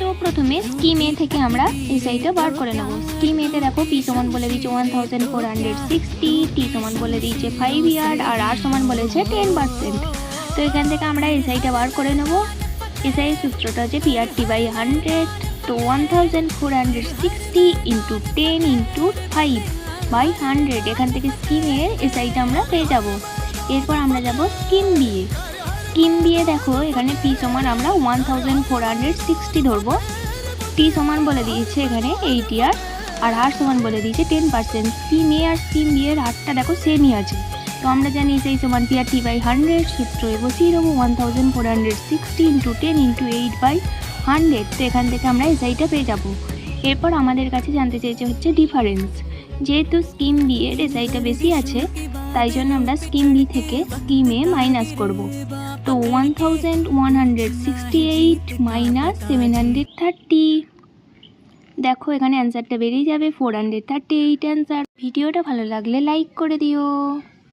তো প্রথমে স্কিম এ থেকে আমরা এসআইটা বার করে নেব। স্কিম এতে দেখো পি সমান বলে দিয়েছে 1460, টি সমান বলে দিয়েছে 5 ইয়ার্ড আর আর সমান বলেছে 10%। তো এখান থেকে আমরা এসআইটা বার করে নেব। এসআই সূত্রটা হচ্ছে পিআরটি বাই 100, তো 1460 ইন্টু 10 ইন্টু 5 বাই 100। এখান থেকে স্কিমের এসআইটা আমরা পেয়ে যাব। এরপর আমরা যাব স্কিম বি এ। স্কিম দিয়ে দেখো এখানে পি সমান আমরা 1460 ধরবো, টি সমান বলে দিয়েছে এখানে 8 ইয়ার আর আর সমান বলে দিয়েছে 10%। স্কিম এ আর স্কিম বি এর হারটা দেখো সেমই আছে, তো আমরা জানি সেই সমান পিআরটি বাই 100, সূত্র বসিয়ে দেবো 1460 ইন্টু 10 ইন্টু 8 বাই 100। তো এখান থেকে আমরা এসআইটা পেয়ে যাব। এরপর আমাদের কাছে জানতে চাইছে হচ্ছে ডিফারেন্স। যেহেতু স্কিম বি এর এসআইটা বেশি আছে তাই জন্য আমরা স্কিম বি থেকে স্কিম এ মাইনাস করব। তো 1168 মাইনাস 730, দেখো এখানে অ্যান্সারটা বেরিয়ে যাবে 438 অ্যান্সার। ভিডিওটা ভালো লাগলে লাইক করে দিও।